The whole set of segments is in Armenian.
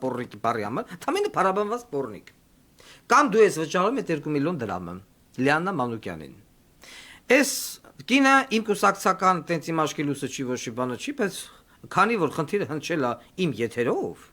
պորնիկի բարի համար, թամինը փարաբանված պորնիկ։ Կամ դու ես վճարում ես 2 միլիոն դրամը Լիաննա Մանուկյանին։ Այս կինը իմ կուսակցական տենց իմ աչքի լույսը չի ոչ մի բանը չի, բայց քանի որ խնդիրը հնչել է իմ եթերով,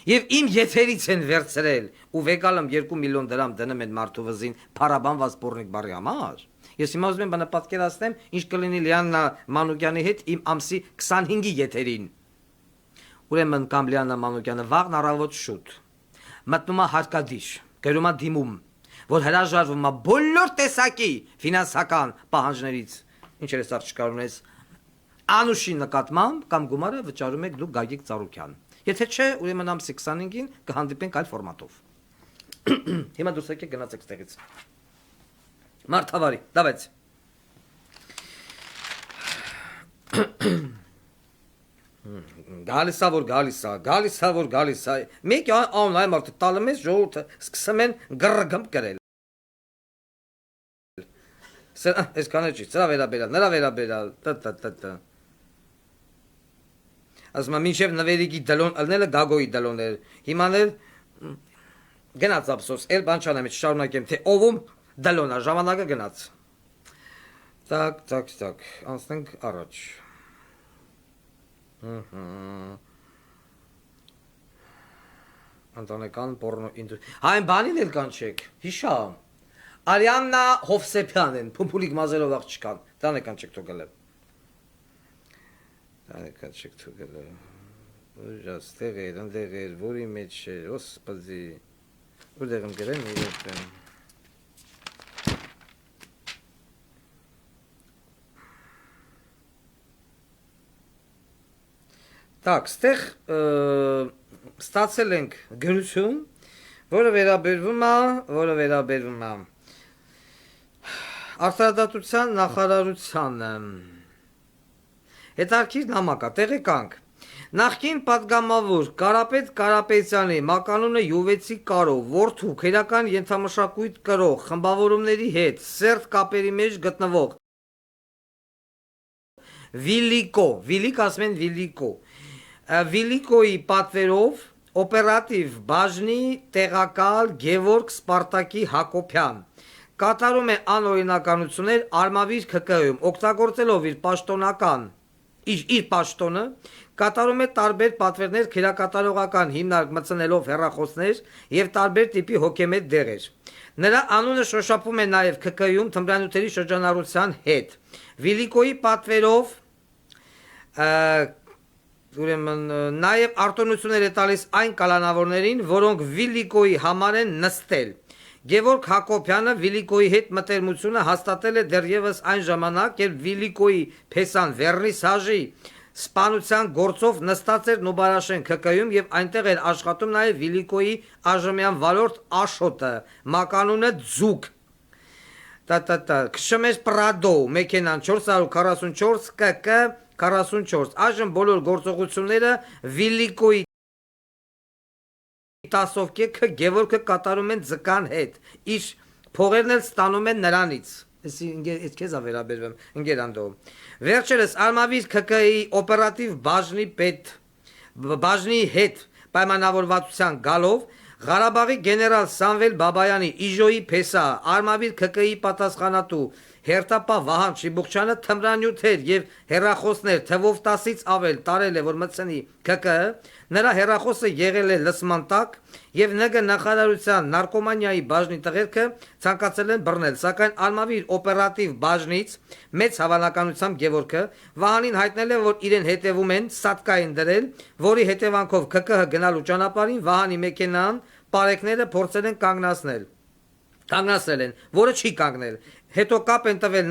եւ իմ եթերից են վերցրել ու վեկալում 2 միլիոն դրամ դնում են մարդու վզին փարաբանված պորնիկ բարի համար։ Ես հիմա ուզում եմ բանը պատկերացնեմ, ինչ կլինի Լիաննա Մանուկյանի հետ իմ ամսի 25-ի եթերին։ Ուրեմն կամ Լիաննա Մանուկյանը վաղն առավոտ շուտ մտնում է հարկադիր, գրում է դիմում, որ հրաժարվում է բոլոր տեսակի ֆինանսական պահանջներից, ինչեր է սա չկարողանես Անուշի նկատմամբ կամ գումարը վճարում եք դուք Գագիկ Ծառուկյան։ Եթե չէ, ուրեմն ամսի 25-ին կհանդիպենք այլ ֆորմատով։ Հիմա դուրս եկեք գնացեք ստեղից։ Մարդավարի, դավեց։ Գալիս է, որ գալիս է։ Մեկ online մարդը տալում ես ժողովուրդը սկսում են գրգմ կրել։ Այսքանը չի, նրա վերաբերալ, ասում եմ մինչև նվերիկի դլոն ալնելը գագոյի դլոն էր, հիմանել գնաց ափսոս, էլ բան չանեմ, շարունակեմ, թե օվում դլոնա, ժամանակը գնաց։ Так, անցնենք առաջ։ Անտանեկան պորնո այն բանին էլ կանչեք, հիշա, Արիաննա Հովսեփյանն, փումփուլիկ մազերով աղջկան, դան է կանչեք թողել։ Ուրաս տեղեր, որի մեջ է, Ոստպազի, որտեղ եմ գրեմ իրեն։ Так, ստեղ ստացել ենք գրություն, որը վերաբերվում է Արտարադատության նախարարությանը։ Հետարքիր նամակա, տեղեկանք։ Նախկին պատգամավոր Կարապետ Կարապետյանի մականունը յուվեցի կարով, որդու քերական ենթամշակույթ կրող խմբավորումների հետ սերտ կապերի մեջ գտնվող Վիլիկոյի պատվերով օպերատիվ բաժնի տեղակալ Գևորգ Սպարտակի Հակոբյան կատարում է անօրինականություններ Արմավիր ՔԿ-ում, օգտագործելով իր պաշտոնը, կատարում է տարբեր պատվերներ քերակատարողական հիմնարկ մտցնելով հեռախոսներ եւ տարբեր տիպի հոգեմետ դեղեր։ Նրա անունը շոշափում է նաեւ ՔԿ-ում թմրանյութերի շրջանառության հետ։ Վիլիկոյի պատվերով ուրեմն նաեւ արտոնություններ է տալիս այն կալանավորներին, որոնք Վիլիկոյի համար են նստել։ Գևորգ Հակոբյանը Վիլիկոյի հետ մտերմությունը հաստատել է դեռևս այն ժամանակ, երբ Վիլիկոյի Փեսան Վերնիսաժի սպանության գործով նստած էր Նուբարաշեն ՔԿ-ում եւ այնտեղ էր աշխատում նաեւ Վիլիկոյի Աժմյան վարորդ Աշոտը, մականունը Ձուկ։ Քշում էր Պրադո, մեքենան 444 ԿԿ 44։ Այժմ բոլոր գործողությունները Վիլիկոյի տասովկեքը Գևորգը կատարում են ձկան հետ, իր փողերն էլ ստանում են նրանից։ Ես քեզ ավերաբերվեմ, ընկերանդո։ Վերջերս Արմավիր ՔԿ-ի օպերատիվ բաժնի հետ պայմանավորվածության գալով Ղարաբաղի գեներալ Սամվել Բաբայանի Իժոյի Փեսա, Արմավիր ՔԿ-ի պատասխանատու Հերթապա Վահան Շիբուխչյանը թմրանյութեր եւ հեռախոսներ թվով 10-ից ավել տարել է, որ մտցնի ՔԿ, նրա հեռախոսը եղել է լսման տակ եւ ՆԳ նախարարության նարկոմանիայի բաժնի տղերքը ցանկացել են բռնել, սակայն Արմավիր օպերատիվ բաժնից մեծ հավանականությամբ Գևորգը Վահանին հայտնել է, որ իրեն հետևում են, սատկա են դրել, որի հետևանքով ՔԿՀ գնալու ճանապարհին Վահանի մեքենան պարեկները փորձել են կանգնացնել են, որը չի կանգնել։ Հետո կապ են տվել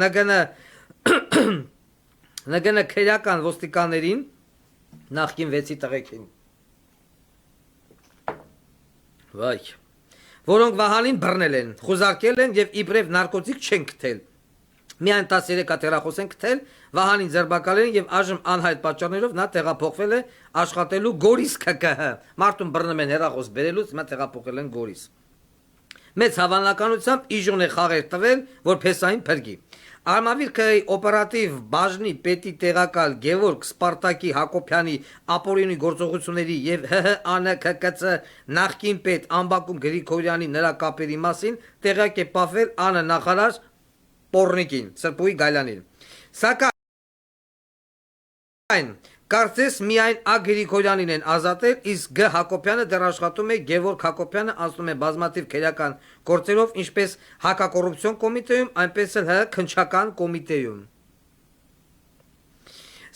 ՆԳ քերական ոստիկաններին նախկին 6-ի տղեկին։ Վայ, որոնք Վահանին բռնել են, խուզարկել են եւ իբրև նարկոտիկ չեն գտել։ Միայն 13 հատ հեռախոս են գտել, Վահանին ձերբակալել են եւ այժմ անհայտ պատճառներով նա տեղափոխվել է աշխատելու Գորիս ՔԿՀ։ Մարդուն բռնում են հեռախոս բերելուց, հիմա տեղափոխել են Գորիս։ Մեծ հավանականությամբ Իժոն է խաղեր տվել, որ Փեսային փրկի։ Արմավիրքայի օպերատիվ բաժնի պետի տեղակալ Գևորգ Սպարտակի Հակոբյանի ապօրինի գործողությունների եւ ՀՀ-ԱՆԿԿՑ նախկին պետ Ամբակում Գրիգորյանի նրա կապերի մասին տեղյակ է պահվել ԱՆ նախարար Պորնիկին, Սրբուի Գայլանին։ Սակայն կարծես միայն Ա Գրիգորյանին են ազատել, իսկ Գ Հակոբյանը դեռ աշխատում է, Գևորգ Հակոբյանը անցնում է բազմաթիվ քերական գործերով, ինչպես հակակոռուպցիոն կոմիտեում, այնպես էլ ՀՀ քննչական կոմիտեում։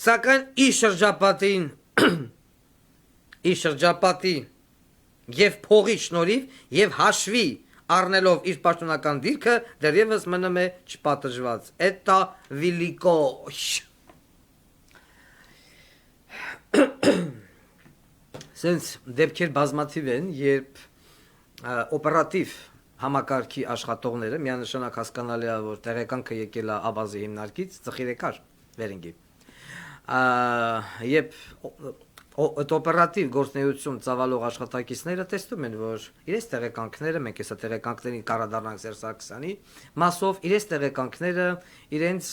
Սակայն ի շրջապատի եւ փողի շնորհիվ եւ հաշվի առնելով իր պաշտոնական դիրքը դեռևս մնում է չպատժված։ Это велико։ Սենց դեպքեր բազմաթիվ են, երբ օպերատիվ համակարգի աշխատողները միանշանակ հասկանալի է, որ տեղեկանքը եկել է Աբազի հիմնարկից, ծխիրեկար վերենգի։ Երբ այդ օպերատիվ գործնեություն ծավալող աշխատակիցները տեսնում են, որ իրենց տեղեկանքները, մենք հեսա տեղեկանքներին կառադառնանք Սերժ Սարգսյանի մասով, իրենց տեղեկանքները, իրենց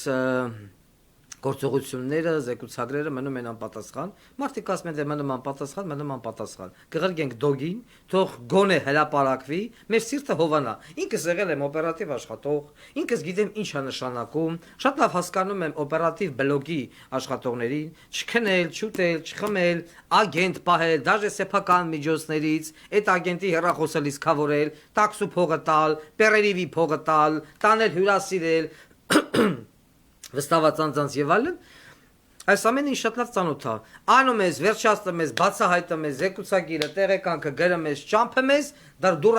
գործողությունները, զեկուցագրերը մնում են անպատասխան, մարդիկ ասում են, դե մնում անպատասխան, կղրգենք դոգին, թող գոնե հրապարակվի, մեր սիրտը հովանա, ինքս եղել եմ օպերատիվ աշխատող, ինքս գիտեմ ինչ է նշանակում, շատ լավ հասկանում եմ օպերատիվ բլոգի աշխատողներին, չքնել, չուտել, չխմել, ագենտ պահել, դաժե սեփական միջոցներից, այդ ագենտի հեռախոսը լիցքավորել, տաքսու փողը տալ, պերերիվի փողը տալ, տանել հյուրասիրել, վստահված անձանց եւ այլն, այս ամենը ինչ շատ լավ ծանոթ է։ Անում ես, վերջացնում ես, բացահայտում ես զեկուցագիրը, տեղեկանքը գրում ես, ճամփում ես, դուր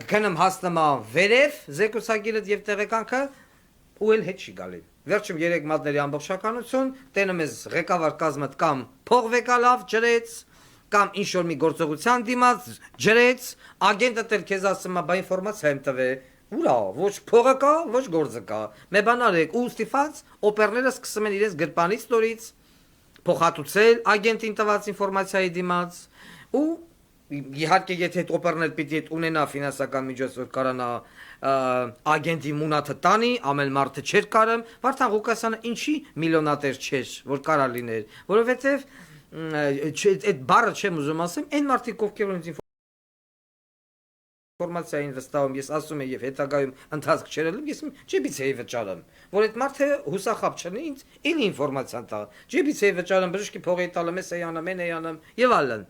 գնում հասնում է վերև զեկուցագիրը եւ տեղեկանքը ու էլ հետ չի գալի։ Վերջում 3 մատների ամբողջականություն, տենում ես ղեկավար կազմդ կամ փող վեկալավ ջրեց, կամ ինչ որ մի գործողության դիմաց ջրեց, ագենտը դեռ քեզ ասում է, բա ինֆորմացիա եմ տվել։ Ուրա, ոչ փողը կա, ոչ գործը կա։ Մի բան արեք, ու ստիփած օպերները սկսում են իրենց գրպանից ստորից փոխհատուցել ագենտին տված ինֆորմացիայի դիմաց, ու իհարկե եթե այդ օպերներ պիտի ունենա ֆինանսական միջոց, որ կարանա ագենտի մունաթը տանի, ամեն մարդը չէր կարում, Վարդան Ղուկասյանը ինչի միլիոնատեր չէր, որ կարա լիներ, որովհետև այդ բառը չեմ ուզում ասեմ, այն մարդիկ ովքեր ունեն ինֆորմացիային վստահում, ես ասում եմ եւ հետագայում ընթացք չերելում, ես ջեբից էի վճարում, որ այդ մարդը հուսախապ չնի ինձ, ինի ինֆորմացիան տա, ջեբից էի վճարում, բժշկի փողի տալում, ես էի անում, են էի անում եւ այլն։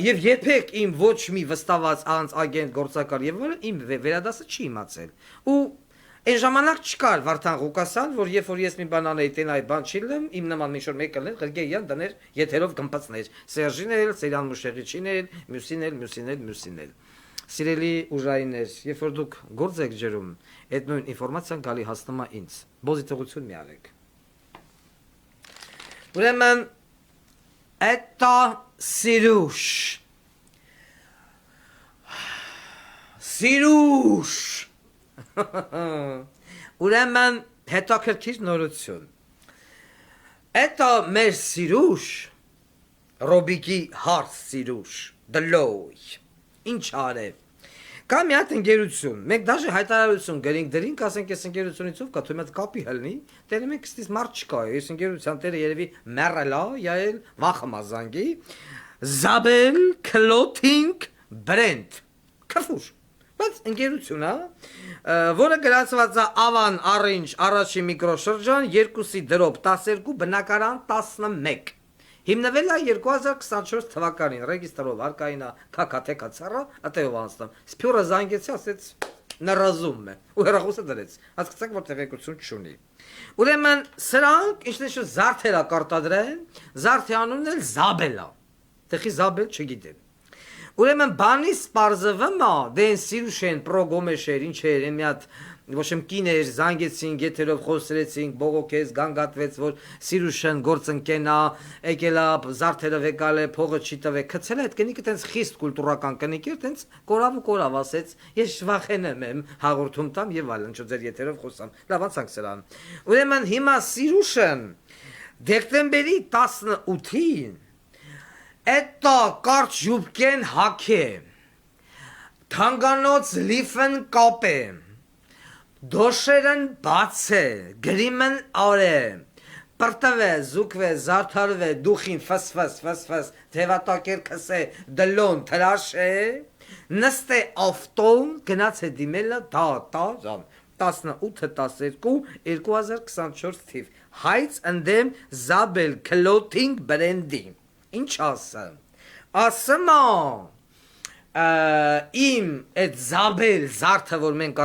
Եվ երբեք իմ ոչ մի վստահված անձ, ագենտ, գործակալ եւ այլն իմ վերադասը չի իմացել։ Ու այն ժամանակ չկար Վարդան Ղուկասյան, որ երբ որ ես մի բան անեի, տեն այ բան չի լինում, իմ նման մի շոր մեկը լիներ, ղրգեյան դներ եթերով գմպացներ, Սերժին էլ, Սերյան Մուշեղիչին էլ, մյուսին էլ։ Սիրելի ուժայիններ, երբ որ դուք գործ եք ջրում, այդ նույն ինֆորմացիան գալի հասնում է ինձ։ Բոզիտողություն մի արեք։ Ուրեմն это Սիրուշ։ Ուրեմն հետաքրքիր նորություն։ Это մեր Սիրուշ, Ռոբիկի հարց Սիրուշ, դլոյ։ Ինչ արև։ Կա մի հատ ընկերություն, մենք դաժե հայտարարություն գրենք դրինք, ասենք այս ընկերությունից ով կա, թույն այդ կապի հլնի, տերը մենք ստից մարդ չկա, այս ընկերության տերը երևի մեռել է, յայել վախը մազանգի, Zabel Clothing Brand, քրֆուշ, բայց ընկերություն է, որը գրացված է Avan Orange առաջի միկրոշրջան, 2-ի դրոպ 12, բնակարան 11։ Հիմնվել է 2024 թվականին, ռեգիստրով արկայինա կակաթեկա ծառա, ատեով անցնում, սպյորը զանգեցի, ասեց նրազում է, ու հեռախոսը դրեց, հասկացաք, որ տեղեկություն չունի։ Ուրեմն սրանք, ինչն է շու զարդերա կարտադրեն, զարդի անունն էլ Zabel-ա, տեղի Zabel չգիտեմ։ Ուրեմն բանի սպարզվում է, դեն Սիրուշ են, պրոգոմեշեր, ինչ էր, մի հատ ոչ եմ կիներ, զանգեցինք, եթերով խոսրեցինք, բողոքեց, գանգատվեց, որ Սիրուշեն գործընկենա, եկել է, զարդերը վեկալ է, փողը չի տվել, քցել է, այդ կնիկը տենց խիստ կուլտուրական կնիկ էր, տենց կորավ ասեց, ես վախենում եմ, հաղորդում տամ եւ այլն, ինչ ձեր եթերով խոսամ, լավ անցանք սրան։ Ուրեմն հիմա Սիրուշեն դեկտեմբերի 18-ին էտա կարճ յուբկեն հաք է, թանկանոց լիֆն կապ է, Դոշերն բաց է, գրիմն արե, պրտվե, զուկվե, զարդարվե, դուխին ֆս, թևատակեր կսե, դլոն, թրաշե, նստե ավտոն, գնաց է դիմելը, ժան, 18-12-2024 թիվ, հայց ընդեմ Zabel Clothing բրենդի, ինչ ասը, ասմա, իմ այդ Zabel զարդը, որ մենք